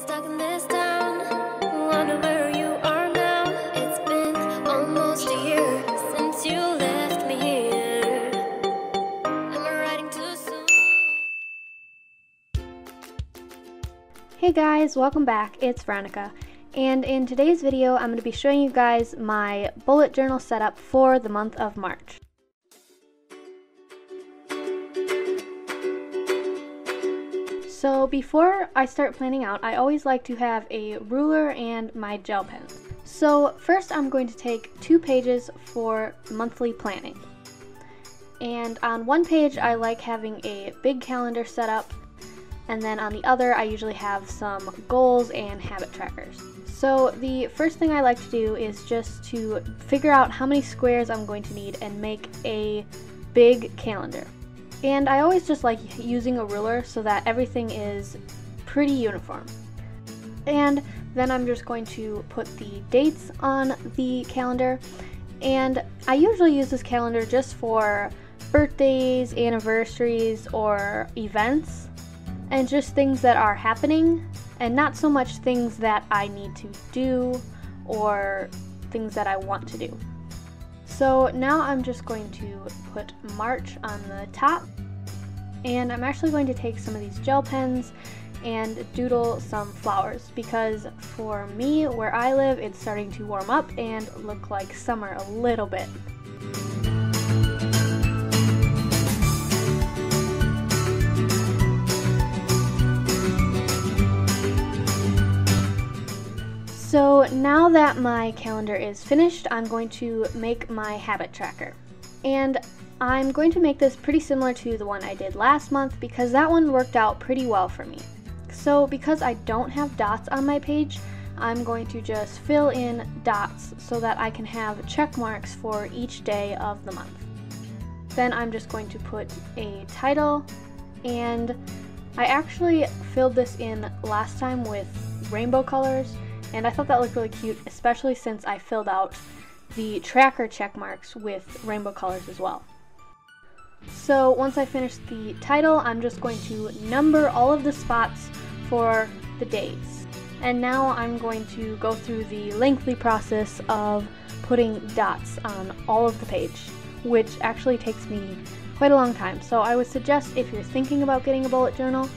stuck in this town. Wonder where you are now. It's been almost a year since you left me here. Am I writing too soon? Hey guys, welcome back. It's Veronica, and in today's video I'm going to be showing you guys my bullet journal setup for the month of March. So before I start planning out, I always like to have a ruler and my gel pens. So first I'm going to take 2 pages for monthly planning. And on one page I like having a big calendar set up, and then on the other I usually have some goals and habit trackers. So the first thing I like to do is just to figure out how many squares I'm going to need and make a big calendar. And I always just like using a ruler so that everything is pretty uniform. And then I'm just going to put the dates on the calendar. And I usually use this calendar just for birthdays, anniversaries, or events, and just things that are happening, and not so much things that I need to do or things that I want to do. So now I'm just going to put March on the top, and I'm actually going to take some of these gel pens and doodle some flowers, because for me, where I live, it's starting to warm up and look like summer a little bit. So now that my calendar is finished, I'm going to make my habit tracker. And I'm going to make this pretty similar to the one I did last month, because that one worked out pretty well for me. So because I don't have dots on my page, I'm going to just fill in dots so that I can have check marks for each day of the month. Then I'm just going to put a title, and I actually filled this in last time with rainbow colors, and I thought that looked really cute, especially since I filled out the tracker check marks with rainbow colors as well. So once I finish the title, I'm just going to number all of the spots for the days. And now I'm going to go through the lengthy process of putting dots on all of the page, which actually takes me quite a long time. So I would suggest, if you're thinking about getting a bullet journal,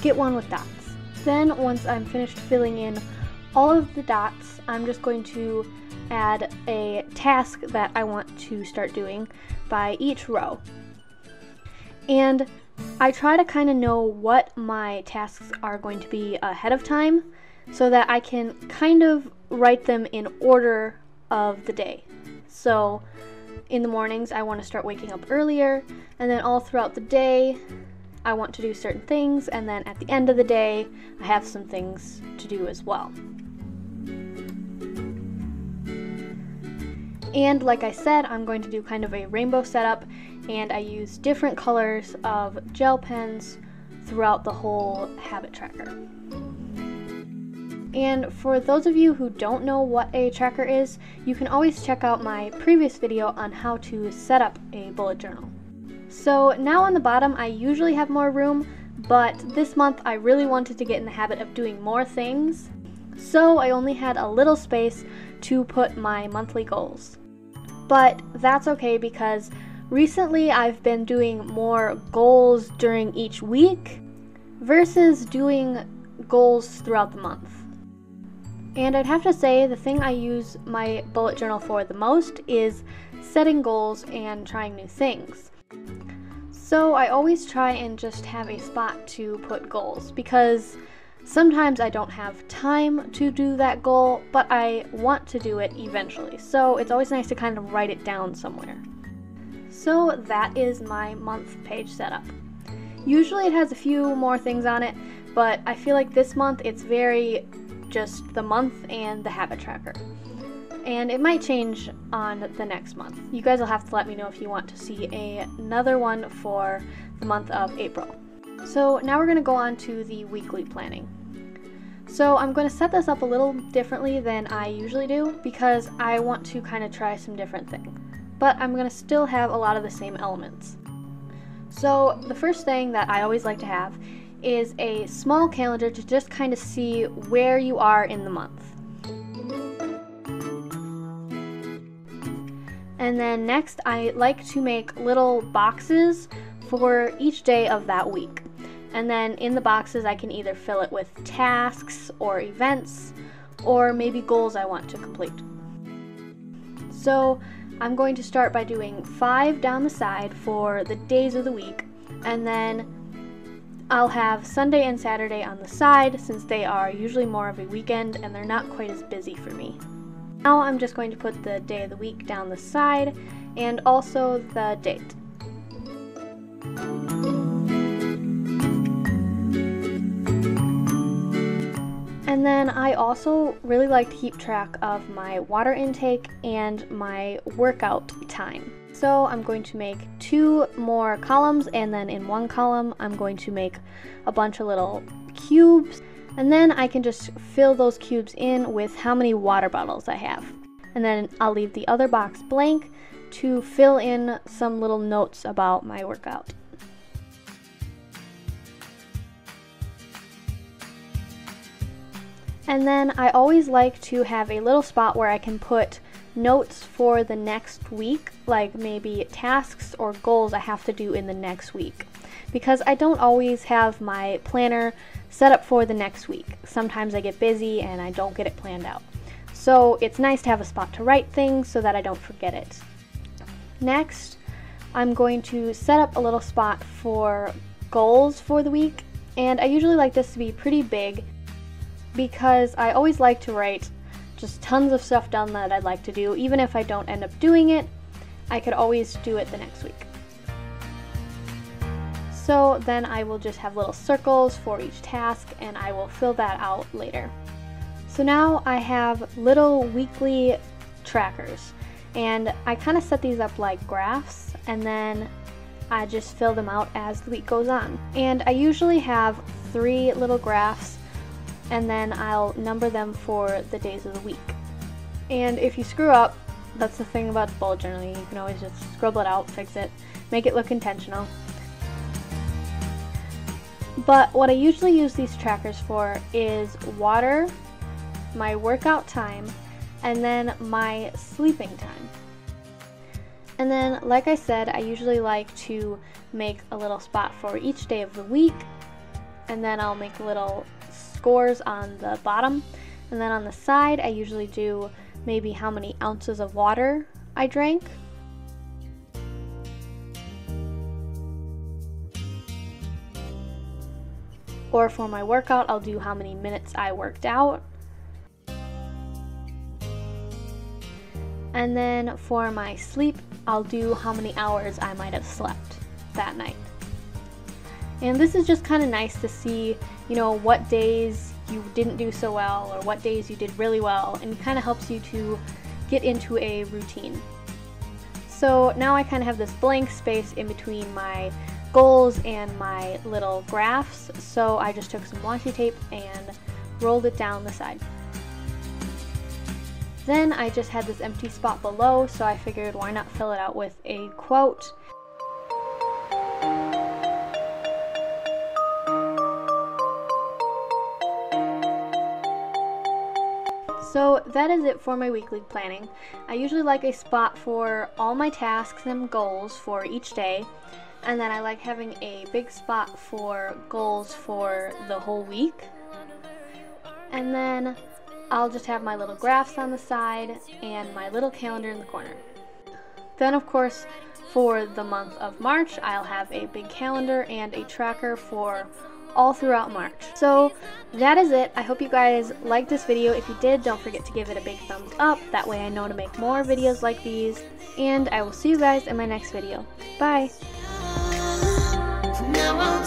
get one with dots. Then once I'm finished filling in all of the dots, I'm just going to add a task that I want to start doing by each row. And I try to kind of know what my tasks are going to be ahead of time, so that I can kind of write them in order of the day. So in the mornings I want to start waking up earlier, and then all throughout the day I want to do certain things, and then at the end of the day I have some things to do as well. And like I said, I'm going to do kind of a rainbow setup, and I use different colors of gel pens throughout the whole habit tracker. And for those of you who don't know what a tracker is, you can always check out my previous video on how to set up a bullet journal. So now on the bottom I usually have more room, but this month I really wanted to get in the habit of doing more things, so I only had a little space to put my monthly goals. But that's okay, because recently I've been doing more goals during each week versus doing goals throughout the month. And I'd have to say the thing I use my bullet journal for the most is setting goals and trying new things. So I always try and just have a spot to put goals, because sometimes I don't have time to do that goal, but I want to do it eventually. So it's always nice to kind of write it down somewhere. So that is my month page setup. Usually it has a few more things on it, but I feel like this month it's very just the month and the habit tracker. And it might change on the next month. You guys will have to let me know if you want to see another one for the month of April. So now we're going to go on to the weekly planning. So I'm going to set this up a little differently than I usually do, because I want to kind of try some different things. But I'm going to still have a lot of the same elements. So the first thing that I always like to have is a small calendar to just kind of see where you are in the month. And then next, I like to make little boxes for each day of that week. And then in the boxes, I can either fill it with tasks or events or maybe goals I want to complete. So I'm going to start by doing 5 down the side for the days of the week, and then I'll have Sunday and Saturday on the side since they are usually more of a weekend and they're not quite as busy for me. Now I'm just going to put the day of the week down the side and also the date. And then I also really like to keep track of my water intake and my workout time. So I'm going to make 2 more columns, and then in one column I'm going to make a bunch of little cubes, and then I can just fill those cubes in with how many water bottles I have. And then I'll leave the other box blank to fill in some little notes about my workout. And then I always like to have a little spot where I can put notes for the next week, like maybe tasks or goals I have to do in the next week, because I don't always have my planner set up for the next week. Sometimes I get busy and I don't get it planned out. So it's nice to have a spot to write things so that I don't forget it. Next, I'm going to set up a little spot for goals for the week, and I usually like this to be pretty big because I always like to write just tons of stuff down that I'd like to do. Even if I don't end up doing it, I could always do it the next week. So then I will just have little circles for each task, and I will fill that out later. So now I have little weekly trackers, and I kind of set these up like graphs, and then I just fill them out as the week goes on. And I usually have 3 little graphs, and then I'll number them for the days of the week. And if you screw up, that's the thing about bullet journaling, you can always just scribble it out, fix it, make it look intentional. But what I usually use these trackers for is water, my workout time, and then my sleeping time. And then, like I said, I usually like to make a little spot for each day of the week, and then I'll make little scores on the bottom, and then on the side I usually do maybe how many ounces of water I drank. Or for my workout, I'll do how many minutes I worked out. And then for my sleep, I'll do how many hours I might have slept that night. And this is just kind of nice to see, you know, what days you didn't do so well or what days you did really well, and it kind of helps you to get into a routine. So now I kind of have this blank space in between my goals and my little graphs, so I just took some washi tape and rolled it down the side. Then I just had this empty spot below, so I figured why not fill it out with a quote. So that is it for my weekly planning. I usually like a spot for all my tasks and goals for each day, and then I like having a big spot for goals for the whole week. And then I'll just have my little graphs on the side and my little calendar in the corner. Then of course, for the month of March, I'll have a big calendar and a tracker for all throughout March. So that is it. I hope you guys liked this video. If you did, don't forget to give it a big thumbs up. That way I know to make more videos like these. And I will see you guys in my next video. Bye! Now I'm